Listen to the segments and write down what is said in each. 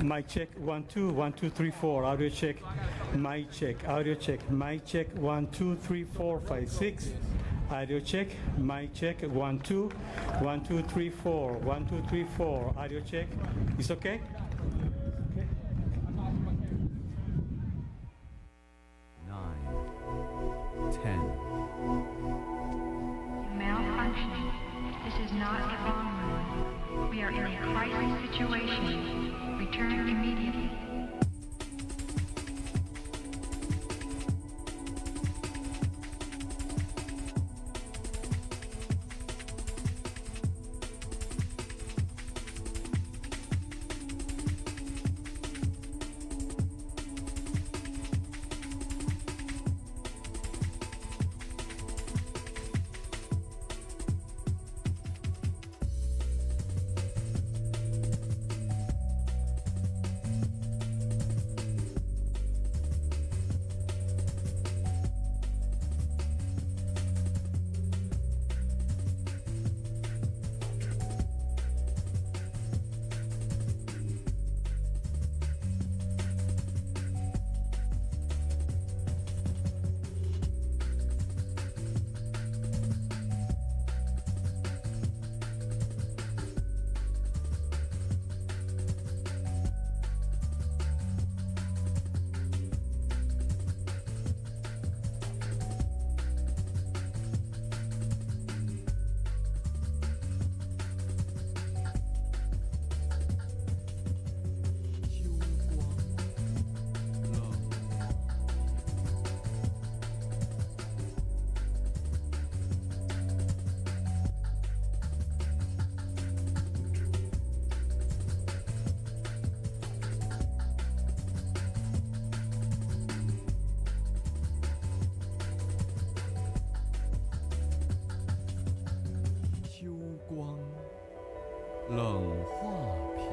Mic check, 1 2 1 2 3 4. Audio check, mic check, audio check, mic check, 1 2 3 4 5 6. Audio check, mic check, 1 2 1 2 3 4 1 2 3 4. Audio check. It's okay? Okay. 9 10. Malfunctioning. This is not a bomb room. We are in a crisis situation. Return immediately. 冷画屏。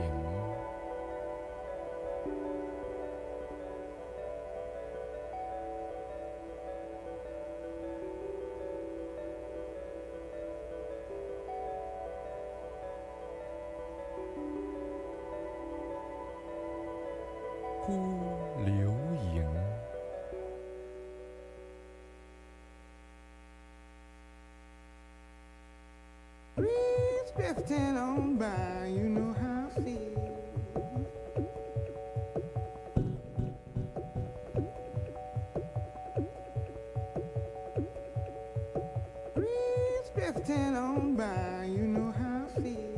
孤流萤。Breeze drifting on by, you know how I feel. Breeze drifting on by, you know how I feel.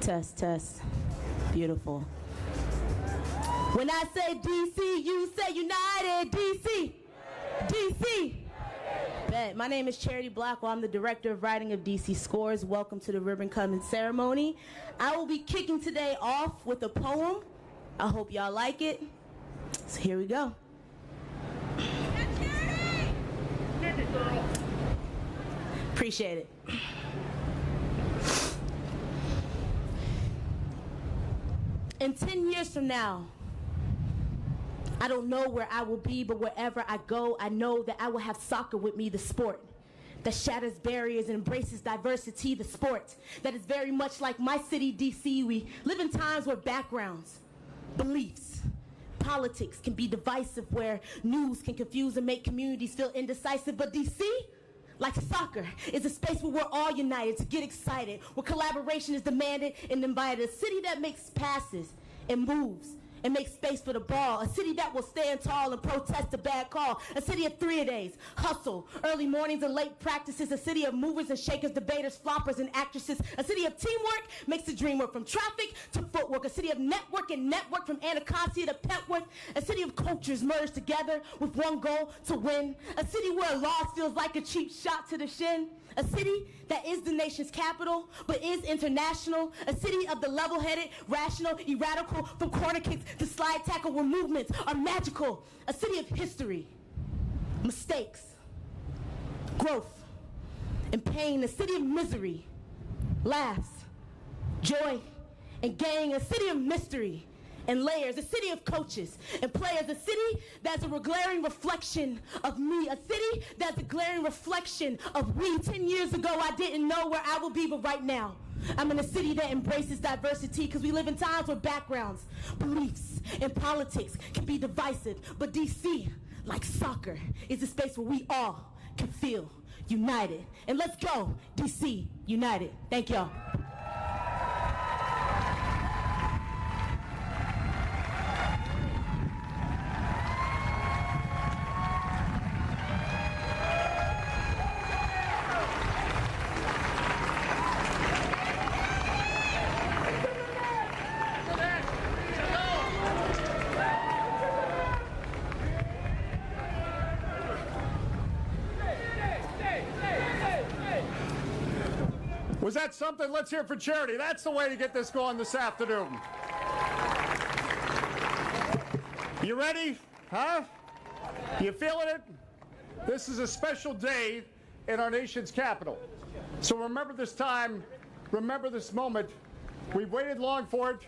Test, test. Beautiful. When I say DC, you say United. DC. DC. Bet. My name is Charity Blackwell. I'm the Director of Writing of DC Scores. Welcome to the ribbon cutting ceremony. I will be kicking today off with a poem. I hope y'all like it. So here we go. Appreciate it. In 10 years from now, I don't know where I will be, but wherever I go, I know that I will have soccer with me, the sport that shatters barriers and embraces diversity, the sport that is very much like my city, DC. We live in times where backgrounds, beliefs, politics can be divisive, where news can confuse and make communities feel indecisive. But DC, like soccer, is a space where we're all united to get excited, where collaboration is demanded and invited. A city that makes passes and moves and make space for the ball. A city that will stand tall and protest a bad call. A city of 3-a-days, hustle, early mornings and late practices. A city of movers and shakers, debaters, floppers and actresses. A city of teamwork makes the dream work, from traffic to footwork. A city of network and network, from Anacostia to Petworth. A city of cultures merged together with one goal, to win. A city where a loss feels like a cheap shot to the shin. A city that is the nation's capital, but is international. A city of the level-headed, rational, erradical, from corner kicks to slide tackle, where movements are magical. A city of history, mistakes, growth, and pain. A city of misery, laughs, joy, and gain. A city of mystery and layers. A city of coaches and players. A city that's a glaring reflection of me. A city that's a glaring reflection of we. 10 years ago, I didn't know where I would be, but right now, I'm in a city that embraces diversity, because we live in times where backgrounds, beliefs, and politics can be divisive. But DC, like soccer, is a space where we all can feel united. And let's go, DC United. Thank y'all. Was that something? Let's hear it for Charity. That's the way to get this going this afternoon. You ready? Huh? You feeling it? This is a special day in our nation's capital. So remember this time, remember this moment. We've waited long for it,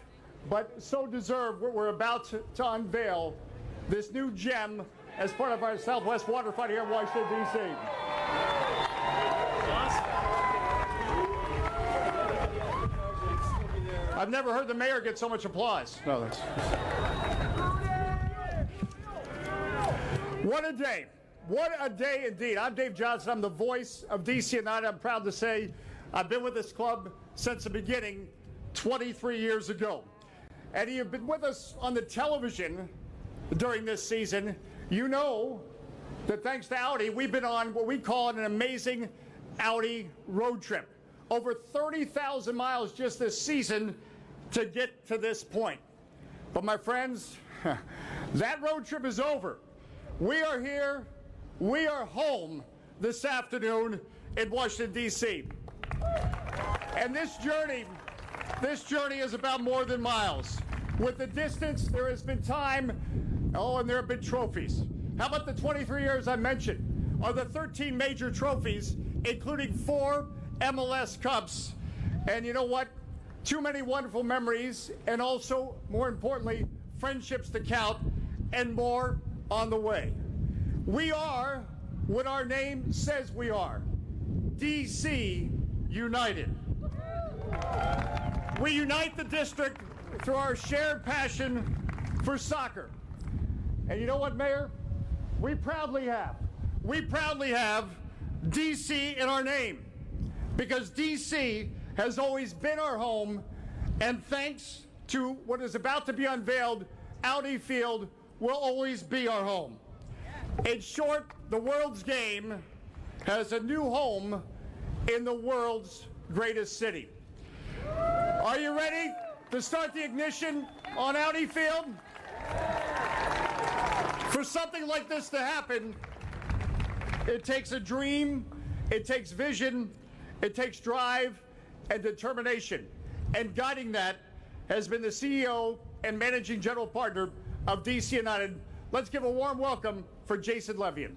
but so deserved. We're about to unveil this new gem as part of our Southwest Waterfront here in Washington, D.C. I've never heard the mayor get so much applause. No, that's... What a day. What a day indeed. I'm Dave Johnson. I'm the voice of DC United. I'm proud to say I've been with this club since the beginning 23 years ago. And you've been with us on the television during this season. You know that thanks to Audi, we've been on what we call an amazing Audi road trip. Over 30,000 miles just this season to get to this point. But my friends, that road trip is over. We are here, we are home this afternoon in Washington, D.C. And this journey is about more than miles. With the distance, there has been time, and there have been trophies. How about the 23 years I mentioned? Are the 13 major trophies, including 4 MLS Cups. And you know what? Too many wonderful memories, and also, more importantly, friendships to count, and more on the way. We are what our name says we are, DC United. We unite the district through our shared passion for soccer. And you know what, Mayor? We proudly have DC in our name, because DC has always been our home, and thanks to what is about to be unveiled, Audi Field will always be our home. In short, the world's game has a new home in the world's greatest city. Are you ready to start the ignition on Audi Field? For something like this to happen, it takes a dream, it takes vision, it takes drive and determination. And guiding that has been the CEO and managing general partner of DC United. Let's give a warm welcome for Jason Levian.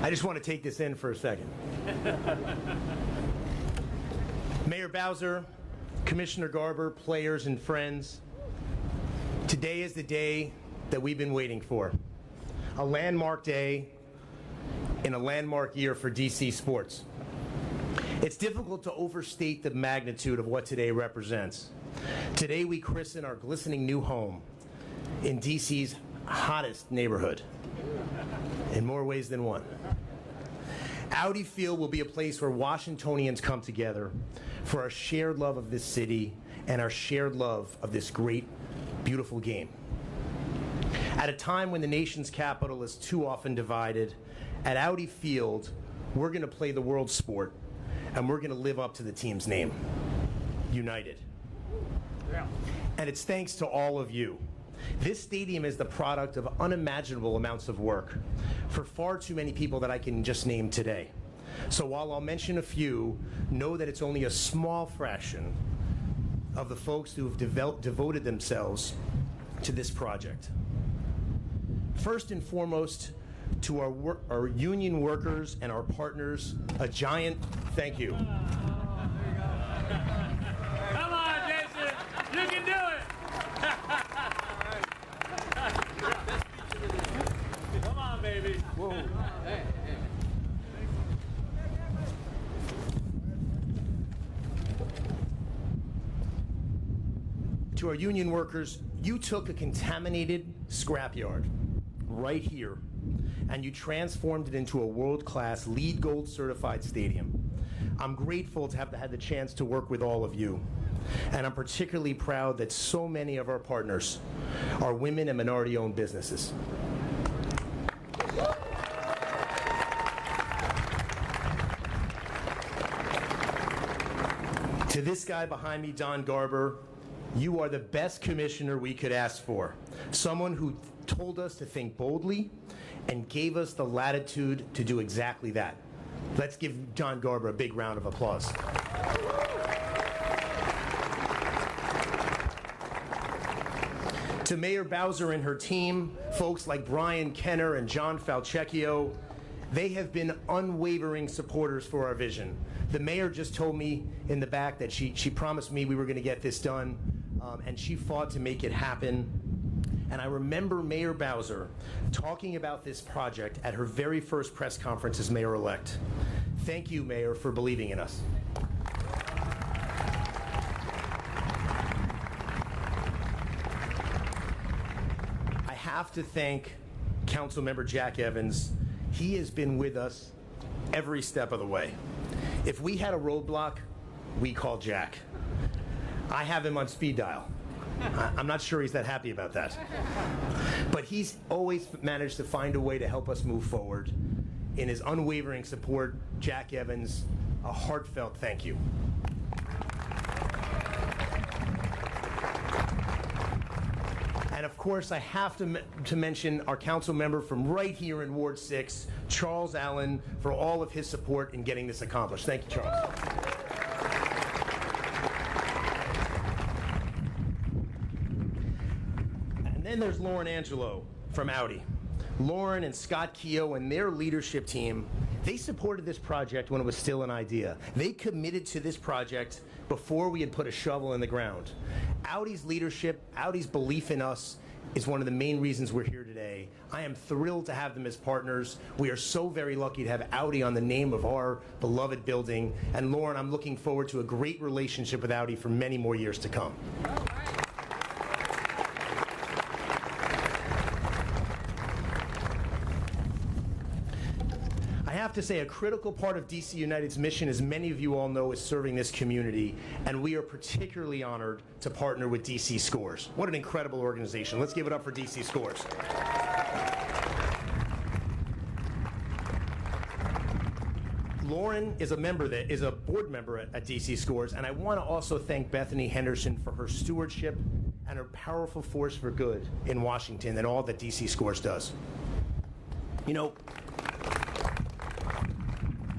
I just want to take this in for a second. Mayor Bowser, Commissioner Garber, players and friends, today is the day that we've been waiting for. A landmark day in a landmark year for DC sports. It's difficult to overstate the magnitude of what today represents. Today we christen our glistening new home in DC's hottest neighborhood, in more ways than one. Audi Field will be a place where Washingtonians come together for our shared love of this city and our shared love of this great, beautiful game. At a time when the nation's capital is too often divided, at Audi Field, we're going to play the world sport, and we're going to live up to the team's name, United. Yeah. And it's thanks to all of you. This stadium is the product of unimaginable amounts of work for far too many people that I can just name today. So while I'll mention a few, know that it's only a small fraction of the folks who have devoted themselves to this project. First and foremost, to our union workers and our partners, a giant thank you. Come on, Jason, you can do it. Come on, baby. Whoa. Hey. To our union workers, you took a contaminated scrapyard right here and you transformed it into a world-class LEED Gold certified stadium. I'm grateful to have had the chance to work with all of you. And I'm particularly proud that so many of our partners are women and minority-owned businesses. To this guy behind me, Don Garber, you are the best commissioner we could ask for. Someone who told us to think boldly and gave us the latitude to do exactly that. Let's give Don Garber a big round of applause. To Mayor Bowser and her team, folks like Brian Kenner and John Falcecchio, they have been unwavering supporters for our vision. The mayor just told me in the back that she promised me we were going to get this done, and she fought to make it happen. And I remember Mayor Bowser talking about this project at her very first press conference as mayor-elect. Thank you, Mayor, for believing in us. I have to thank Councilmember Jack Evans. He has been with us every step of the way. If we had a roadblock, we call Jack. I have him on speed dial. I'm not sure he's that happy about that. But he's always managed to find a way to help us move forward. In his unwavering support, Jack Evans, a heartfelt thank you. And of course, I have to mention our council member from right here in Ward 6, Charles Allen, for all of his support in getting this accomplished. Thank you, Charles. And then there's Lauren Angelo from Audi. Lauren and Scott Keogh and their leadership team, they supported this project when it was still an idea. They committed to this project before we had put a shovel in the ground. Audi's leadership, Audi's belief in us is one of the main reasons we're here today. I am thrilled to have them as partners. We are so very lucky to have Audi on the name of our beloved building. And Lauren, I'm looking forward to a great relationship with Audi for many more years to come. I have to say a critical part of DC United's mission, as many of you all know, is serving this community, and we are particularly honored to partner with DC Scores. What an incredible organization. Let's give it up for DC Scores. Lauren is a board member at DC Scores, and I want to also thank Bethany Henderson for her stewardship and her powerful force for good in Washington and all that DC Scores does. You know,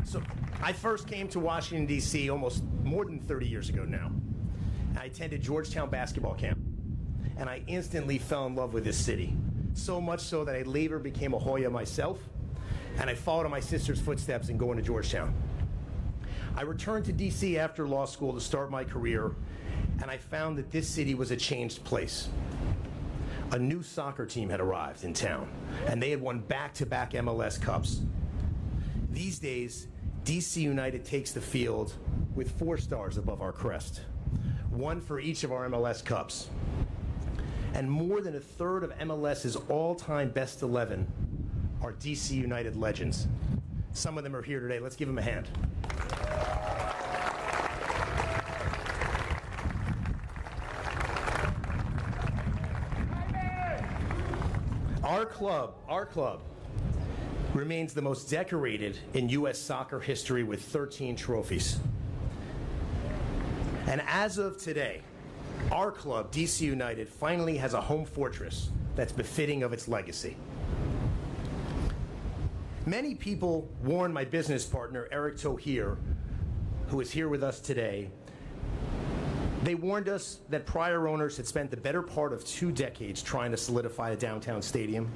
so I first came to Washington, D.C. almost more than 30 years ago now. I attended Georgetown basketball camp, and I instantly fell in love with this city. So much so that I later became a Hoya myself, and I followed in my sister's footsteps in going to Georgetown. I returned to D.C. after law school to start my career, and I found that this city was a changed place. A new soccer team had arrived in town, and they had won back-to-back MLS Cups. These days, DC United takes the field with 4 stars above our crest, 1 for each of our MLS Cups. And more than a third of MLS's all-time best 11 are DC United legends. Some of them are here today. Let's give them a hand. Our club remains the most decorated in U.S. soccer history with 13 trophies. And as of today, our club, DC United, finally has a home fortress that's befitting of its legacy. Many people warned my business partner, Eric Tohier, who is here with us today. They warned us that prior owners had spent the better part of 2 decades trying to solidify a downtown stadium.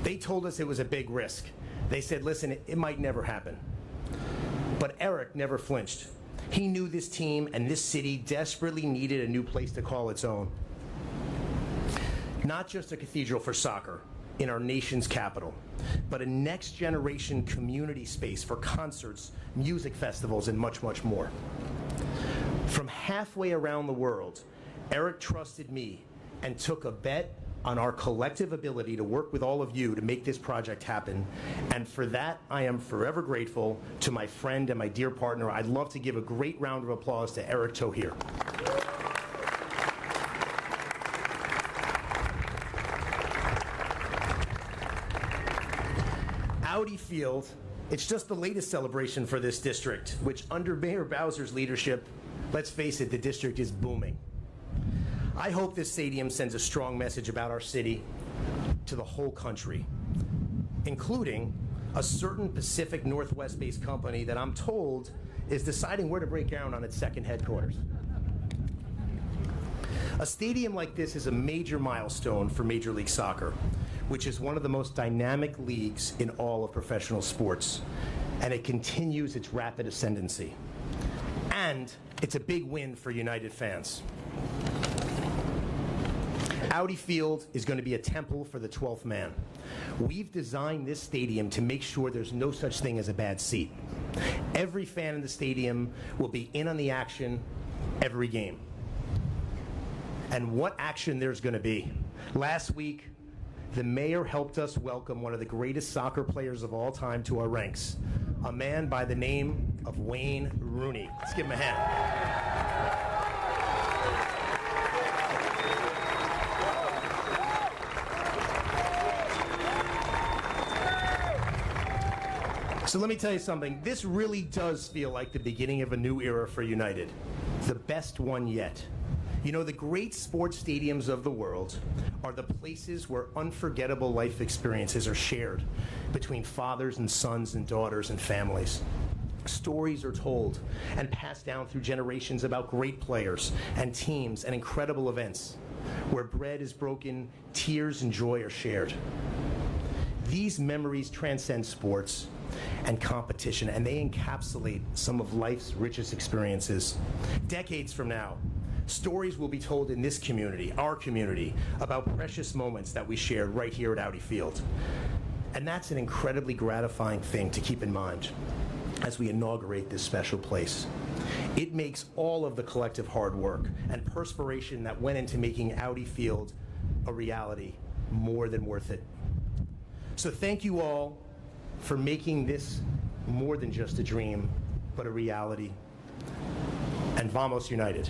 They told us it was a big risk. They said, listen, it might never happen. But Eric never flinched. He knew this team and this city desperately needed a new place to call its own. Not just a cathedral for soccer in our nation's capital, but a next-generation community space for concerts, music festivals, and much, much more. From halfway around the world, Eric trusted me and took a bet on our collective ability to work with all of you to make this project happen. And for that, I am forever grateful to my friend and my dear partner. I'd love to give a great round of applause to Eric Tohier. AUDI Field, it's just the latest celebration for this district, which under Mayor Bowser's leadership, let's face it, the district is booming. I hope this stadium sends a strong message about our city to the whole country, including a certain Pacific Northwest-based company that I'm told is deciding where to break ground on its second headquarters. A stadium like this is a major milestone for Major League Soccer, which is one of the most dynamic leagues in all of professional sports, and it continues its rapid ascendancy. And it's a big win for United fans. AUDI Field is going to be a temple for the 12th man. We've designed this stadium to make sure there's no such thing as a bad seat. Every fan in the stadium will be in on the action every game. And what action there's going to be. Last week, the mayor helped us welcome one of the greatest soccer players of all time to our ranks, a man by the name of Wayne Rooney. Let's give him a hand. So let me tell you something. This really does feel like the beginning of a new era for United. The best one yet. You know, the great sports stadiums of the world are the places where unforgettable life experiences are shared between fathers and sons and daughters and families. Stories are told and passed down through generations about great players and teams and incredible events where bread is broken, tears and joy are shared. These memories transcend sports and competition, and they encapsulate some of life's richest experiences. Decades from now, stories will be told in this community, our community, about precious moments that we shared right here at AUDI Field. And that's an incredibly gratifying thing to keep in mind as we inaugurate this special place. It makes all of the collective hard work and perspiration that went into making AUDI Field a reality more than worth it. So thank you all for making this more than just a dream, but a reality. And vamos United.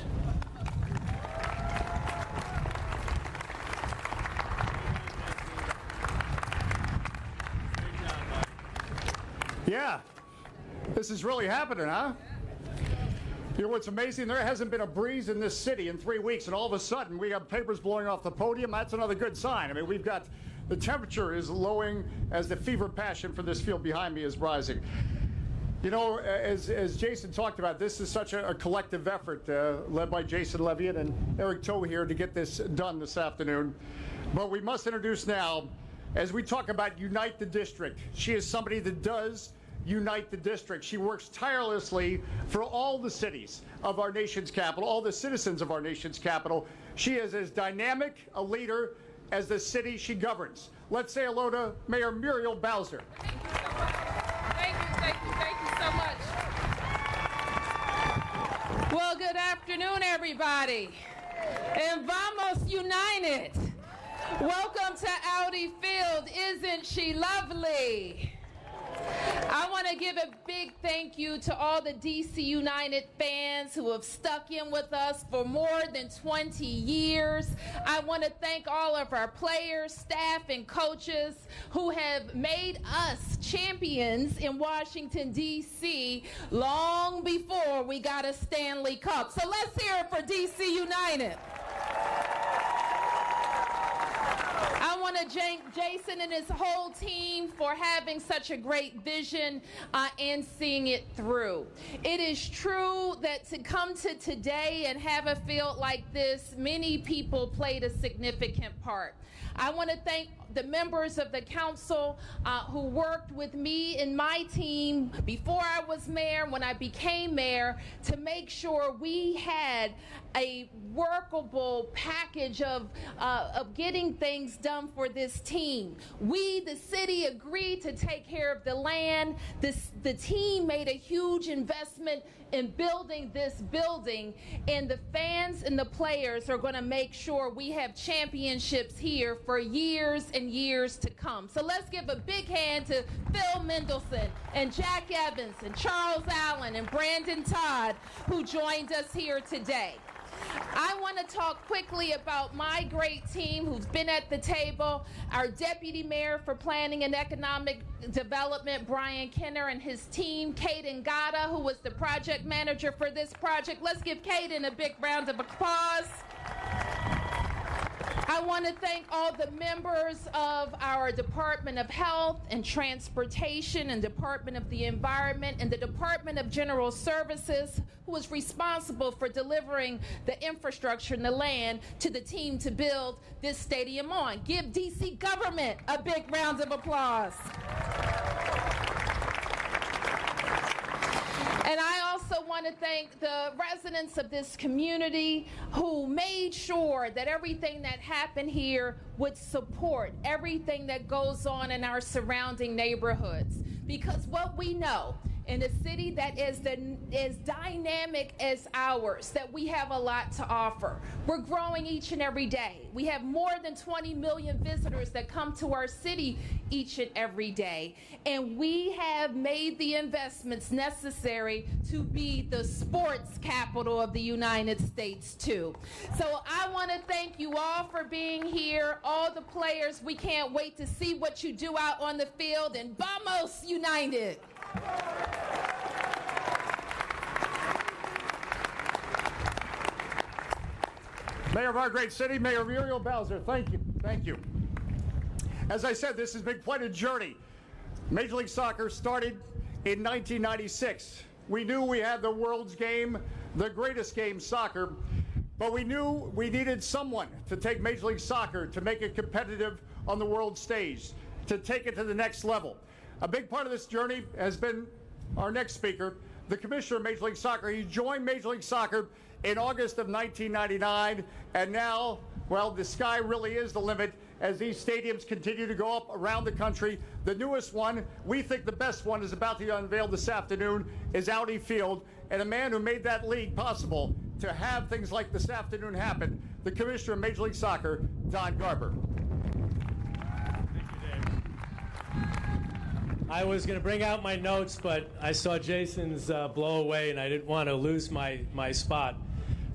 Yeah, this is really happening, huh? You know what's amazing? There hasn't been a breeze in this city in 3 weeks, and all of a sudden we have papers blowing off the podium. That's another good sign. I mean, we've got the temperature is lowering as the fever passion for this field behind me is rising. You know, as Jason talked about, this is such a collective effort led by Jason Levian and Eric Toe here to get this done this afternoon. But we must introduce now, as we talk about Unite the District, she is somebody that does unite the district. She works tirelessly for all the cities of our nation's capital, all the citizens of our nation's capital. She is as dynamic a leader as the city she governs. Let's say hello to Mayor Muriel Bowser. Thank you so much. Well, good afternoon, everybody. And vamos United. Welcome to AUDI Field. Isn't she lovely? I want to give a big thank you to all the DC United fans who have stuck in with us for more than 20 years. I want to thank all of our players, staff, and coaches who have made us champions in Washington, D.C. long before we got a Stanley Cup. So let's hear it for DC United. I want to thank Jason and his whole team for having such a great vision and seeing it through. It is true that to come to today and have a field like this, many people played a significant part. I want to thank the members of the council who worked with me and my team before I was mayor, when I became mayor, to make sure we had a workable package of getting things done for this team. We, the city, agreed to take care of the land. The team made a huge investment in building this building, and the fans and the players are going to make sure we have championships here for years and years to come. So let's give a big hand to Phil Mendelssohn and Jack Evans and Charles Allen and Brandon Todd, who joined us here today. I want to talk quickly about my great team who's been at the table. Our Deputy Mayor for Planning and Economic Development, Brian Kenner, and his team, Caden Gata, who was the project manager for this project. Let's give Caden a big round of applause. I want to thank all the members of our Department of Health and Transportation and Department of the Environment and the Department of General Services, who was responsible for delivering the infrastructure and the land to the team to build this stadium on. Give DC government a big round of applause. And I also want to thank the residents of this community who made sure that everything that happened here would support everything that goes on in our surrounding neighborhoods. Because what we know in a city that is as dynamic as ours, that we have a lot to offer. We're growing each and every day. We have more than 20 million visitors that come to our city each and every day. And we have made the investments necessary to be the sports capital of the United States too. So I want to thank you all for being here, all the players. We can't wait to see what you do out on the field, and vamos United. Mayor of our great city, Mayor Muriel Bowser, thank you. Thank you. As I said, this has been quite a journey. Major League Soccer started in 1996. We knew we had the world's game, the greatest game, soccer, but we knew we needed someone to take Major League Soccer to make it competitive on the world stage, to take it to the next level. A big part of this journey has been our next speaker, the Commissioner of Major League Soccer. He joined Major League Soccer in August of 1999, and now, well, the sky really is the limit as these stadiums continue to go up around the country. The newest one, we think the best one, is about to be unveiled this afternoon, is AUDI Field, and a man who made that league possible to have things like this afternoon happen, the Commissioner of Major League Soccer, Don Garber. I was going to bring out my notes, but I saw Jason's blow away, and I didn't want to lose my spot.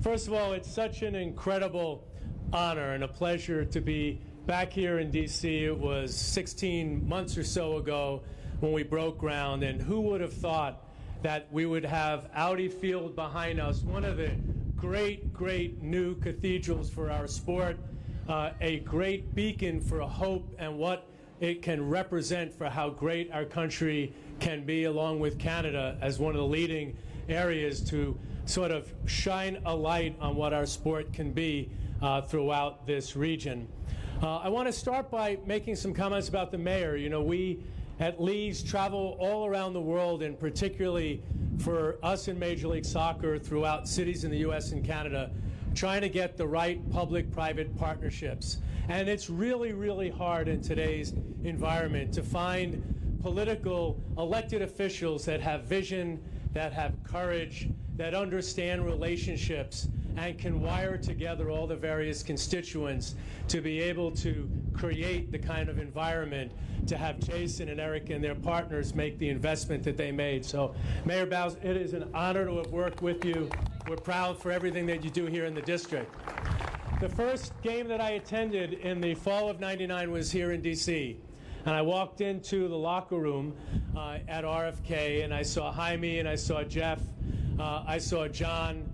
First of all, it's such an incredible honor and a pleasure to be back here in D.C. It was 16 months or so ago when we broke ground, and who would have thought that we would have Audi Field behind us, one of the great new cathedrals for our sport, a great beacon for hope and what it can represent for how great our country can be, along with Canada as one of the leading areas to sort of shine a light on what our sport can be throughout this region. I want to start by making some comments about the mayor. You know, we at Leagues travel all around the world, and particularly for us in Major League Soccer throughout cities in the U.S. and Canada, trying to get the right public-private partnerships. And it's really hard in today's environment to find political elected officials that have vision, that have courage, that understand relationships, and can wire together all the various constituents to be able to create the kind of environment to have Jason and Eric and their partners make the investment that they made. So, Mayor Bowser, it is an honor to have worked with you. We're proud for everything that you do here in the district. The first game that I attended in the fall of '99 was here in D.C. And I walked into the locker room at RFK, and I saw Jaime, and I saw Jeff, I saw John.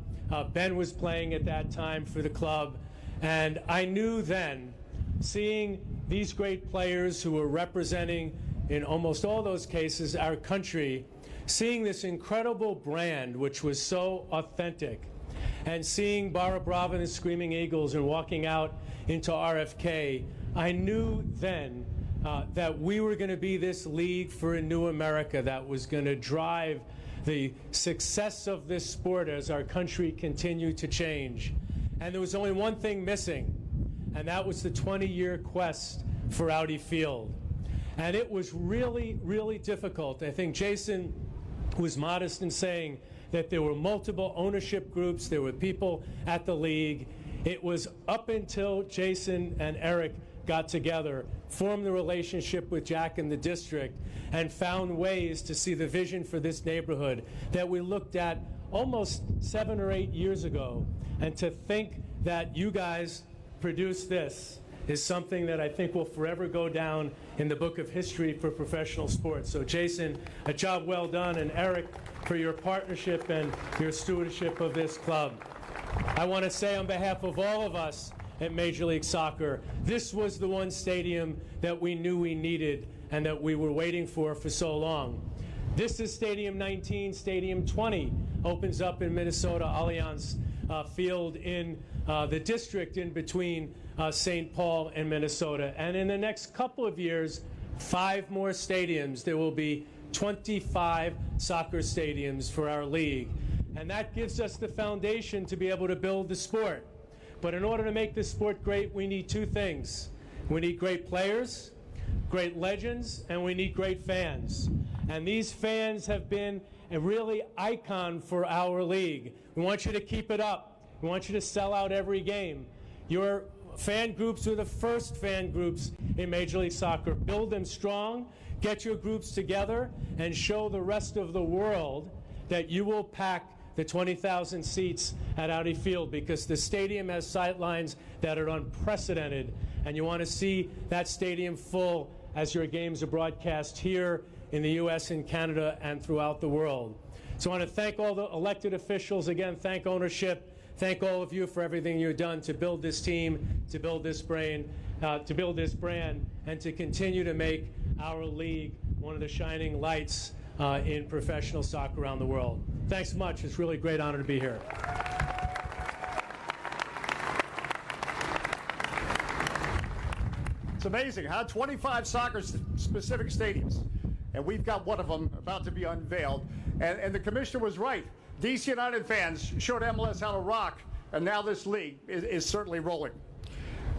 Ben was playing at that time for the club. And I knew then, seeing these great players who were representing, in almost all those cases, our country, seeing this incredible brand, which was so authentic, and seeing Barra Brava and the Screaming Eagles and walking out into RFK, I knew then that we were going to be this league for a new America that was going to drive the success of this sport as our country continued to change. And there was only one thing missing, and that was the 20-year quest for Audi Field. And it was really difficult. I think Jason was modest in saying that there were multiple ownership groups, there were people at the league. It was up until Jason and Eric got together, formed the relationship with Jack and the district, and found ways to see the vision for this neighborhood that we looked at almost 7 or 8 years ago. And to think that you guys produced this is something that I think will forever go down in the book of history for professional sports. So Jason, a job well done, and Eric, for your partnership and your stewardship of this club. I want to say on behalf of all of us at Major League Soccer, this was the one stadium that we knew we needed and that we were waiting for so long. This is Stadium 19. Stadium 20 opens up in Minnesota, Allianz Field in the district in between St. Paul and Minnesota. And in the next couple of years, 5 more stadiums. There will be 25 soccer stadiums for our league. And that gives us the foundation to be able to build the sport. But in order to make this sport great, we need 2 things. We need great players, great legends, and we need great fans. And these fans have been a really icon for our league. We want you to keep it up. We want you to sell out every game. Your fan groups are the first fan groups in Major League Soccer. Build them strong, get your groups together, and show the rest of the world that you will pack the 20,000 seats at Audi Field, because the stadium has sightlines that are unprecedented, and you want to see that stadium full as your games are broadcast here in the U.S. and Canada and throughout the world. So I want to thank all the elected officials, again, thank ownership, thank all of you for everything you've done to build this team, to build this brand, and to continue to make our league one of the shining lights in professional soccer around the world. Thanks so much. It's really a great honor to be here. It's amazing, huh? 25 soccer-specific stadiums, and we've got one of them about to be unveiled. And the commissioner was right. DC United fans showed MLS how to rock, and now this league is certainly rolling.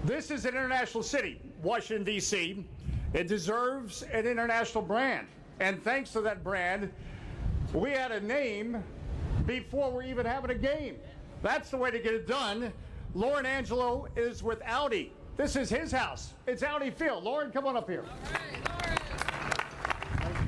This is an international city, Washington, D.C. It deserves an international brand. And thanks to that brand, we had a name before we're even having a game. That's the way to get it done. Lauren Angelo is with Audi. This is his house. It's Audi Field. Lauren, come on up here. All right, Lauren.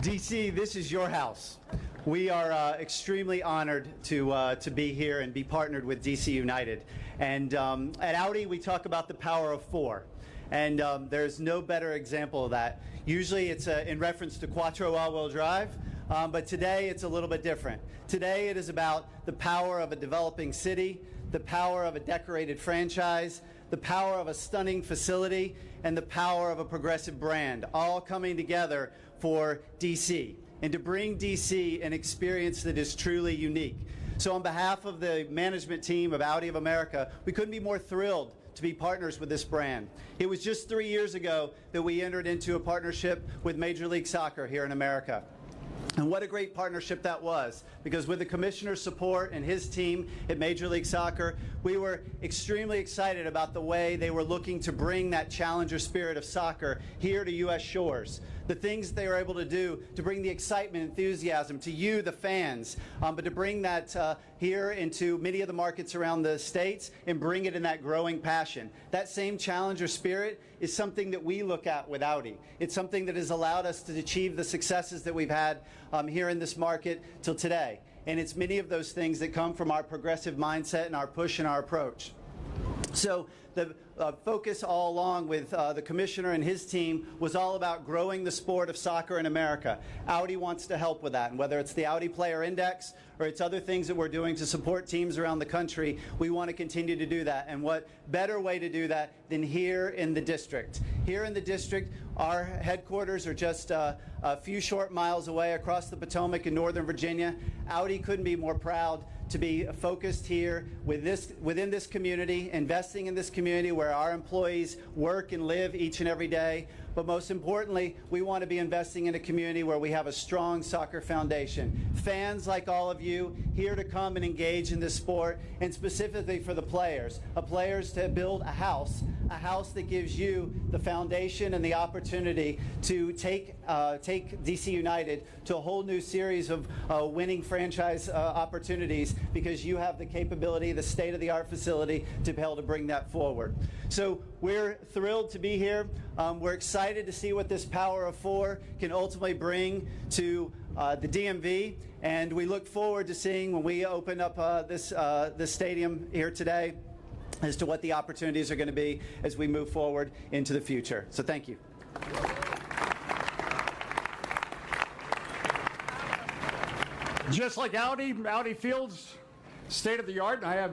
DC, this is your house. We are extremely honored to be here and be partnered with DC United. And at Audi, we talk about the power of four. And there's no better example of that. Usually it's in reference to Quattro all-wheel drive, but today it's a little bit different. Today it is about the power of a developing city, the power of a decorated franchise, the power of a stunning facility, and the power of a progressive brand, all coming together for DC, and to bring DC an experience that is truly unique. So on behalf of the management team of Audi of America, we couldn't be more thrilled to be partners with this brand. It was just 3 years ago that we entered into a partnership with Major League Soccer here in America. And what a great partnership that was, because with the commissioner's support and his team at Major League Soccer, we were extremely excited about the way they were looking to bring that challenger spirit of soccer here to U.S. shores. The things they were able to do to bring the excitement, enthusiasm to you, the fans, but to bring that here into many of the markets around the states and bring it in that growing passion. That same challenger spirit is something that we look at with Audi. It's something that has allowed us to achieve the successes that we've had here in this market till today. And it's many of those things that come from our progressive mindset and our push and our approach. So the focus all along with the commissioner and his team was all about growing the sport of soccer in America. Audi wants to help with that, and whether it's the Audi Player Index or it's other things that we're doing to support teams around the country, we want to continue to do that. And what better way to do that than here in the district? Here in the district, our headquarters are just a few short miles away across the Potomac in Northern Virginia. Audi couldn't be more proud to be focused here within this community, investing in this community where our employees work and live each and every day. But most importantly, we want to be investing in a community where we have a strong soccer foundation. Fans like all of you here to come and engage in this sport, and specifically for the players to build a house that gives you the foundation and the opportunity to take DC United to a whole new series of winning franchise opportunities, because you have the capability, the state-of-the-art facility to be able to bring that forward. So we're thrilled to be here. We're excited to see what this power of four can ultimately bring to the DMV, and we look forward to seeing when we open up this stadium here today as to what the opportunities are going to be as we move forward into the future. So thank you. Just like Audi Field's state-of-the-art, and I have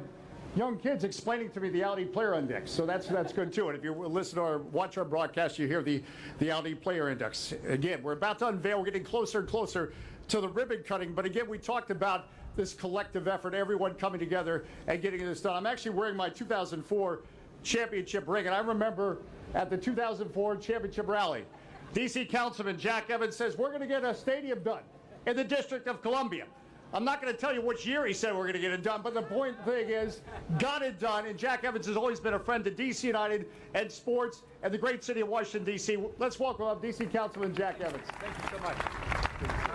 young kids explaining to me the Audi Player Index, so that's good too. And if you listen or watch our broadcast, you hear the Audi Player Index. Again, we're about to unveil. We're getting closer and closer to the ribbon cutting, but again, we talked about this collective effort, everyone coming together and getting this done. I'm actually wearing my 2004 championship ring, and I remember at the 2004 championship rally, DC Councilman Jack Evans says, we're going to get a stadium done in the District of Columbia. I'm not going to tell you which year he said we're going to get it done, but the thing is, got it done, and Jack Evans has always been a friend to DC United and sports and the great city of Washington, D.C. Let's welcome up DC Councilman Jack Evans. Thank you so much.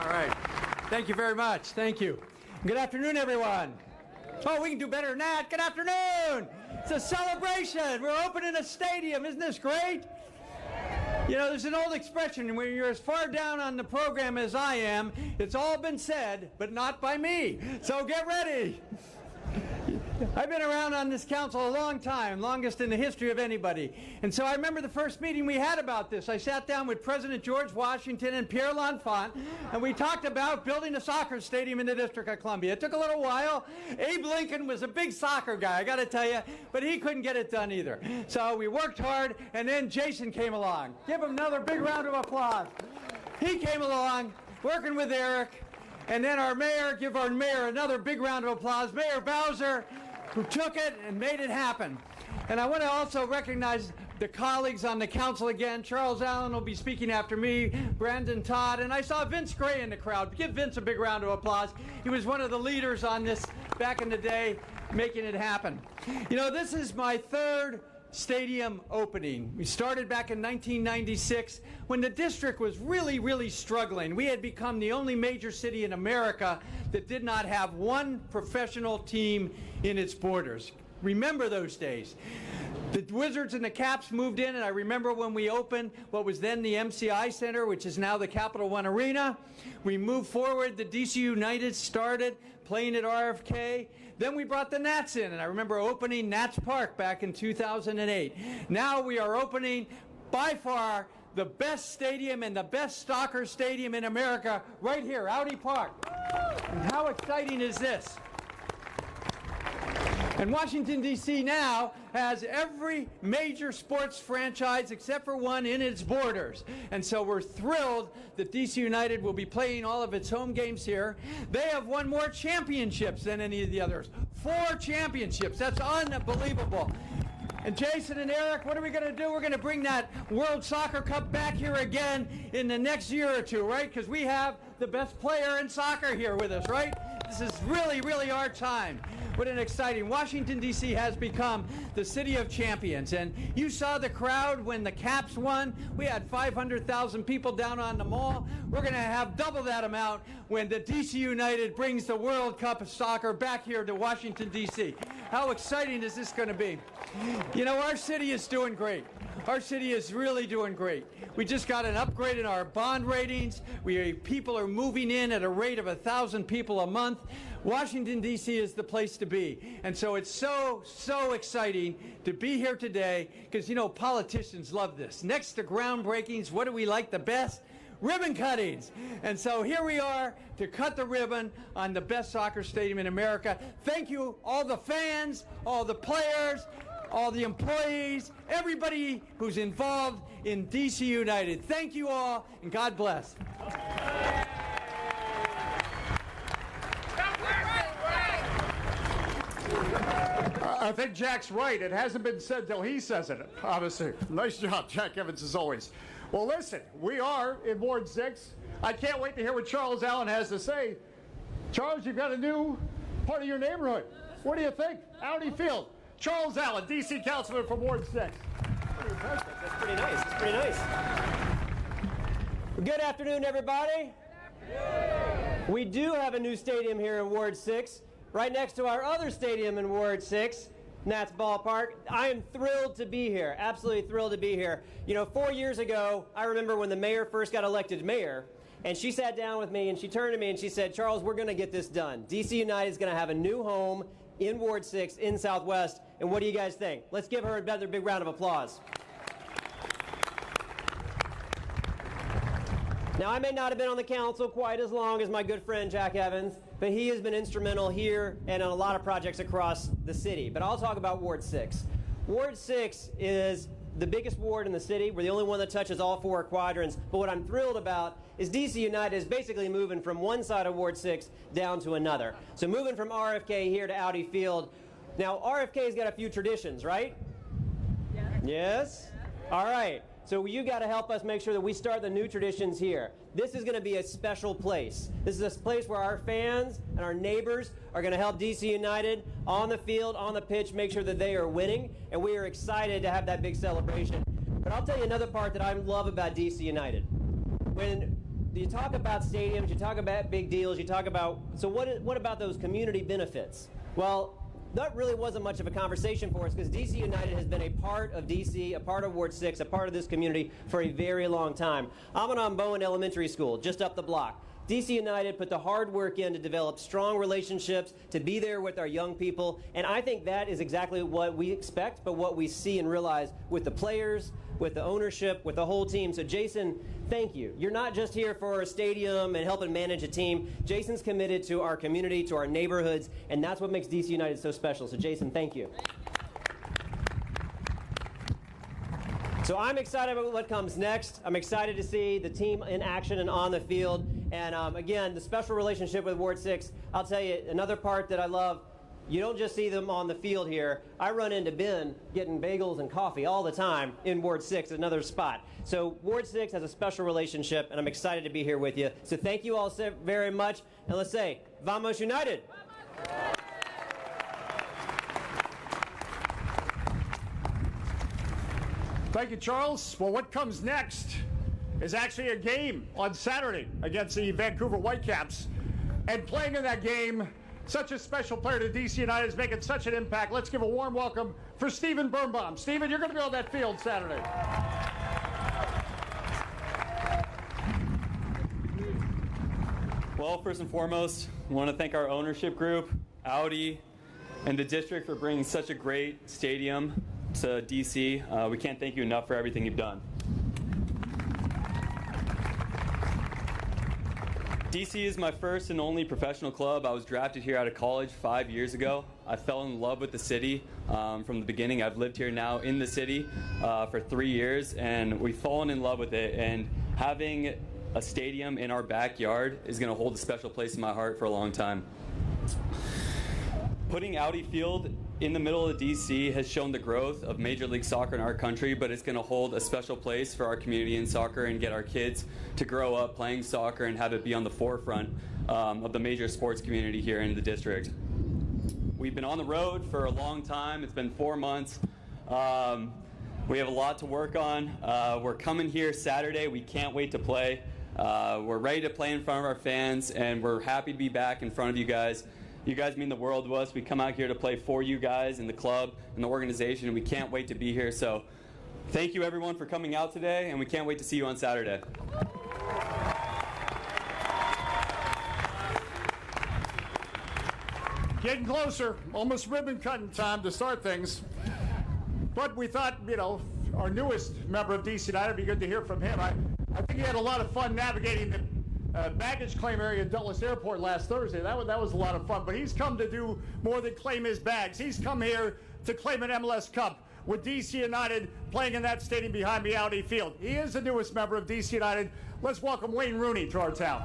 All right. Thank you very much. Thank you. Good afternoon, everyone. Oh, we can do better than that. Good afternoon. It's a celebration. We're opening a stadium. Isn't this great? You know, there's an old expression, when you're as far down on the program as I am, it's all been said, but not by me. So get ready. I've been around on this council a long time, longest in the history of anybody. And so I remember the first meeting we had about this. I sat down with President George Washington and Pierre L'Enfant, and we talked about building a soccer stadium in the District of Columbia. It took a little while. Abe Lincoln was a big soccer guy, I got to tell you, but he couldn't get it done either. So we worked hard, and then Jason came along. Give him another big round of applause. He came along, working with Eric, and then our mayor, give our mayor another big round of applause, Mayor Bowser, who took it and made it happen. And I want to also recognize the colleagues on the council again. Charles Allen will be speaking after me, Brandon Todd, and I saw Vince Gray in the crowd. Give Vince a big round of applause. He was one of the leaders on this back in the day, making it happen. You know, this is my third stadium opening. We started back in 1996 when the district was really struggling. We had become the only major city in America that did not have one professional team in its borders. Remember those days. The Wizards and the Caps moved in, and I remember when we opened what was then the MCI Center, which is now the Capital One Arena. We moved forward. The DC United started playing at RFK. Then we brought the Nats in, and I remember opening Nats Park back in 2008. Now we are opening, by far, the best stadium and the best soccer stadium in America right here, Audi Park. And how exciting is this? And Washington, D.C. now has every major sports franchise except for one in its borders. And so we're thrilled that D.C. United will be playing all of its home games here. They have won more championships than any of the others. 4 championships. That's unbelievable. And Jason and Eric, what are we going to do? We're going to bring that World Soccer Cup back here again in the next year or two, right? Because we have the best player in soccer here with us, right? This is really, really our time. What an exciting. Washington, D.C. has become the city of champions. And you saw the crowd when the Caps won. We had 500,000 people down on the mall. We're going to have double that amount when the D.C. United brings the World Cup of Soccer back here to Washington, D.C. How exciting is this going to be? You know, our city is doing great. Our city is really doing great. We just got an upgrade in our bond ratings. People are moving in at a rate of 1,000 people a month. Washington, D.C. is the place to be. And so it's so exciting to be here today because, you know, politicians love this. Next to groundbreakings, what do we like the best? Ribbon cuttings. And so here we are to cut the ribbon on the best soccer stadium in America. Thank you, all the fans, all the players, all the employees, everybody who's involved in DC United. Thank you all, and God bless. I think Jack's right. It hasn't been said till he says it, obviously. Nice job, Jack Evans, as always. Well, listen, we are in Ward 6. I can't wait to hear what Charles Allen has to say. Charles, you've got a new part of your neighborhood. What do you think? Audi Field. Charles Allen, D.C. Councilman from Ward 6. Pretty impressive. That's pretty nice. That's pretty nice. Good afternoon, everybody. We do have a new stadium here in Ward 6, right next to our other stadium in Ward 6, Nats Ballpark. I am thrilled to be here, absolutely thrilled to be here. You know, 4 years ago, I remember when the mayor first got elected mayor, and she sat down with me and she turned to me and she said, Charles, we're going to get this done. DC United is going to have a new home in Ward 6 in Southwest, and what do you guys think? Let's give her another big round of applause. Now, I may not have been on the council quite as long as my good friend Jack Evans, but he has been instrumental here and on a lot of projects across the city. But I'll talk about Ward 6. Ward 6 is the biggest ward in the city. We're the only one that touches all 4 quadrants. But what I'm thrilled about is DC United is basically moving from one side of Ward 6 down to another. So moving from RFK here to Audi Field. Now, RFK's got a few traditions, right? Yeah. Yes? All right. So you got to help us make sure that we start the new traditions here. This is going to be a special place. This is a place where our fans and our neighbors are going to help DC United on the field, on the pitch, make sure that they are winning. And we are excited to have that big celebration. But I'll tell you another part that I love about DC United. When you talk about stadiums, you talk about big deals, you talk about, so what about those community benefits? Well, that really wasn't much of a conversation for us because DC United has been a part of DC, a part of Ward 6, a part of this community for a very long time. I'm on Bowen Elementary School, just up the block. DC United put the hard work in to develop strong relationships, to be there with our young people, and I think that is exactly what we expect, but what we see and realize with the players, with the ownership, with the whole team. So Jason, thank you. You're not just here for a stadium and helping manage a team. Jason's committed to our community, to our neighborhoods, and that's what makes DC United so special. So Jason, thank you. So I'm excited about what comes next. I'm excited to see the team in action and on the field. And again, the special relationship with Ward 6, I'll tell you, another part that I love, you don't just see them on the field here. I run into Ben getting bagels and coffee all the time in Ward 6, another spot. So Ward 6 has a special relationship, and I'm excited to be here with you. So thank you all so very much. And let's say, Vamos United! Thank you, Charles. Well, what comes next is actually a game on Saturday against the Vancouver Whitecaps. And playing in that game, such a special player to DC United, is making such an impact. Let's give a warm welcome for Steven Birnbaum. Steven, you're going to be on that field Saturday. Well, first and foremost, I want to thank our ownership group, Audi, and the district for bringing such a great stadium to DC. We can't thank you enough for everything you've done. DC is my first and only professional club. I was drafted here out of college 5 years ago. I fell in love with the city from the beginning. I've lived here now in the city for 3 years, and we've fallen in love with it. And having a stadium in our backyard is going to hold a special place in my heart for a long time. Putting Audi Field in the middle of DC has shown the growth of Major League Soccer in our country, but it's going to hold a special place for our community in soccer and get our kids to grow up playing soccer and have it be on the forefront of the major sports community here in the district. We've been on the road for a long time. It's been 4 months. We have a lot to work on. We're coming here Saturday. We can't wait to play. We're ready to play in front of our fans, and we're happy to be back in front of you guys. You guys mean the world to us. We come out here to play for you guys and the club and the organization, and we can't wait to be here. So thank you, everyone, for coming out today, and we can't wait to see you on Saturday. Getting closer, almost ribbon cutting time to start things. But we thought, you know, our newest member of DC United, it'd be good to hear from him. I think he had a lot of fun navigating the baggage claim area at Dulles Airport last Thursday. That was a lot of fun. But he's come to do more than claim his bags. He's come here to claim an MLS Cup with DC United playing in that stadium behind me, Audi Field. He is the newest member of DC United. Let's welcome Wayne Rooney to our town.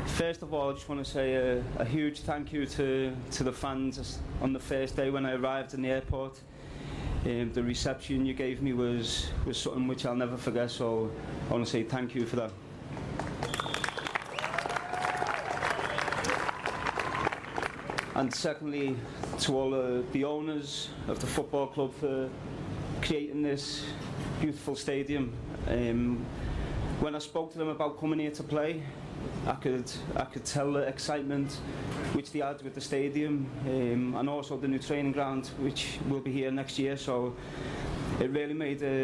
First of all, I just want to say a huge thank you to the fans on the first day when I arrived in the airport. The reception you gave me was something which I'll never forget, so I want to say thank you for that. And secondly, to all the owners of the football club for creating this beautiful stadium. When I spoke to them about coming here to play, I could tell the excitement which they had with the stadium, and also the new training ground which will be here next year. So it really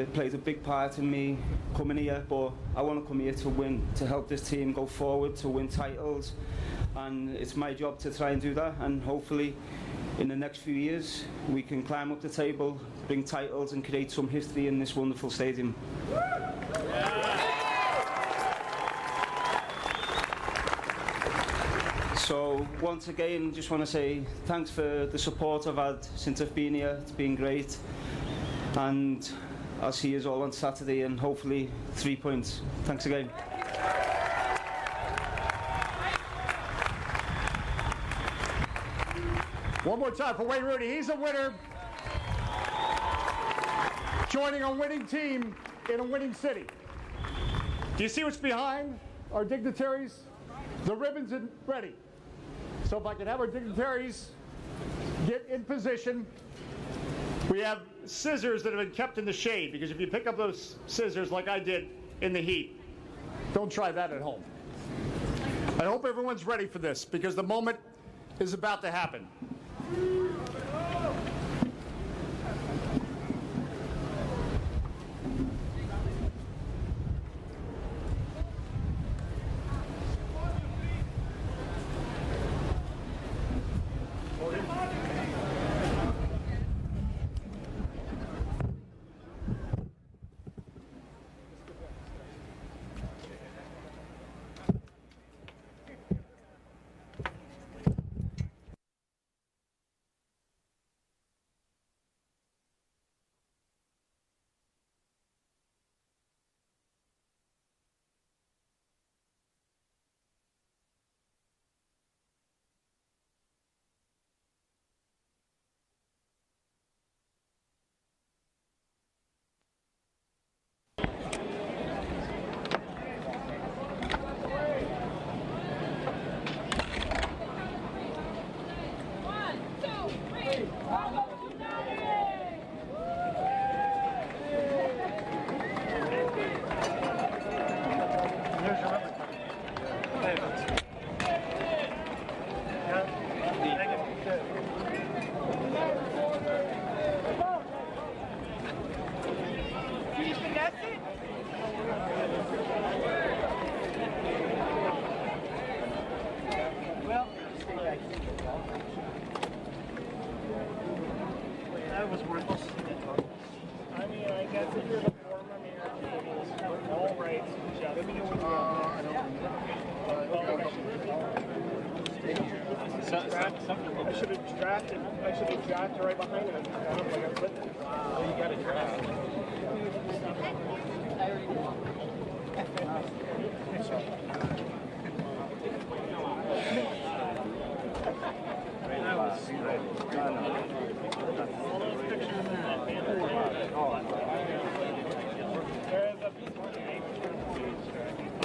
played a big part in me coming here. But I want to come here to win, to help this team go forward, to win titles, and it's my job to try and do that. And hopefully, in the next few years, we can climb up the table, bring titles, and create some history in this wonderful stadium. So once again, just want to say thanks for the support I've had since I've been here. It's been great, and I'll see you all on Saturday, and hopefully 3 points. Thanks again. One more time for Wayne Rooney. He's a winner, joining a winning team in a winning city. Do you see what's behind our dignitaries? The ribbons are ready. So if I could have our dignitaries get in position. We have scissors that have been kept in the shade, because if you pick up those scissors like I did in the heat, don't try that at home. I hope everyone's ready for this, because the moment is about to happen. test it? Well, that was worthless. I mean, I guess if you're the former mayor of Davies, all rights, just let me know when you're I should have drafted. I should have drafted right behind him. Well, you got to draft.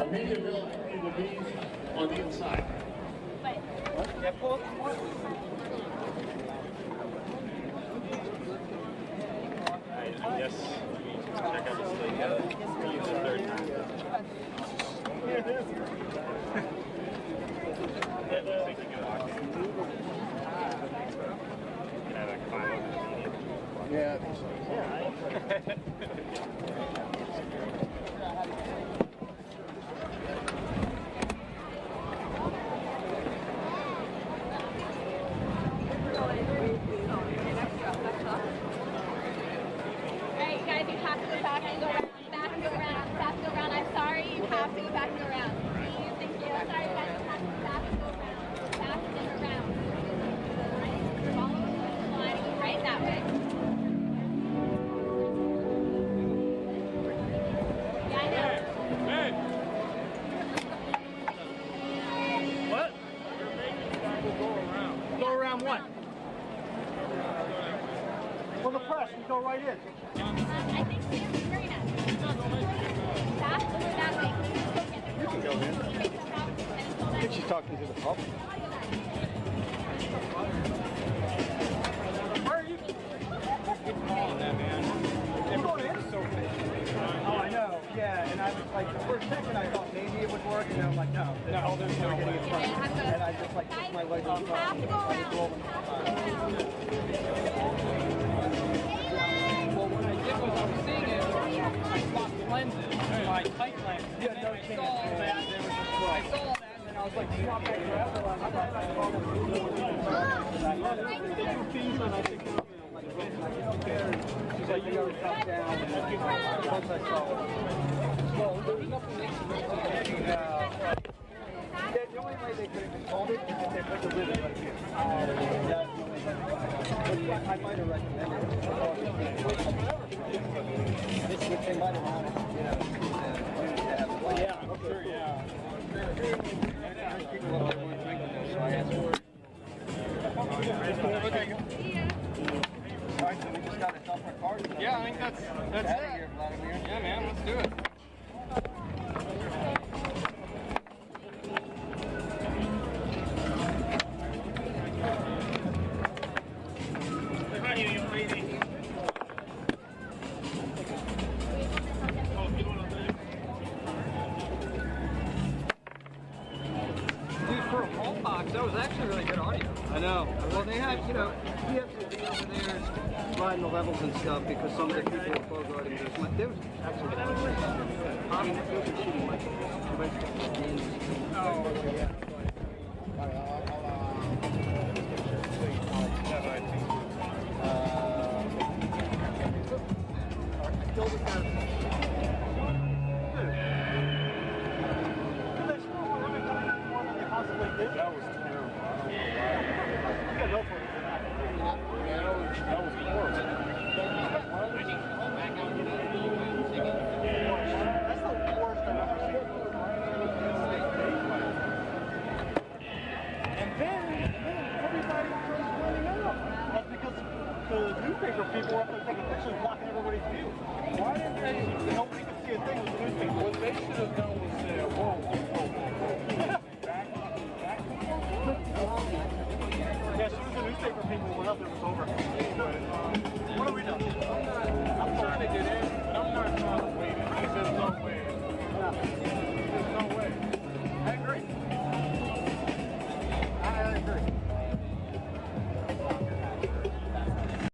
Immediately will be on the inside. Yeah, pull up. Yes. Check out the slate. Third time. Yeah, I think so. Alright, guys, you have to go back and go around. Back and go around. Back and go around. I'm sorry, you have to go back and go around. Please, thank you. I'm sorry, guys, you have to go back and go around. Back and then around. Follow the line and go right that way. Yeah, I know. Hey! What? Go around what? Well, the press, you go right in. I think Sam's very nice. Back and go that way. You can go in. I think she's talking to the public. Where are you? On that, man. You going in? Oh, I know. Yeah, and I was like, for a second, I thought maybe it would work, and then I'm like, no, there's no way. And I just like took my leg off. Have to go around. Well, what I did was I was seeing it, I swapped lenses, my tight lens. Yeah, no chance. I saw that, and I was like, swap back around. She's like, you gotta come down. And once I saw it. Well, there was nothing they could do. The only way they could have called it is if they put the ribbon right here. That's the only way. I might have recommended it. Which they might have wanted, you know, yeah, I'm sure, yeah. There's people that don't want to drink with this, so I asked for it. Alright, so we just gotta dump our cars. Yeah, I think that's out of here, Vladimir. Yeah, man, let's do it. Dude, for a wall box, that was actually really good audio. I know. Well, they had, you know, we have to be over there riding the levels and stuff because some of the people were photoing. There was actually there was shooting like oh, okay, yeah. I killed the guy. That was terrible. I don't know why. You gotta go for it. Yeah, that was horrible. That's the worst I've ever seen. And then everybody was running out. That's because the newspaper people were up there taking pictures blocking everybody's view. Why didn't they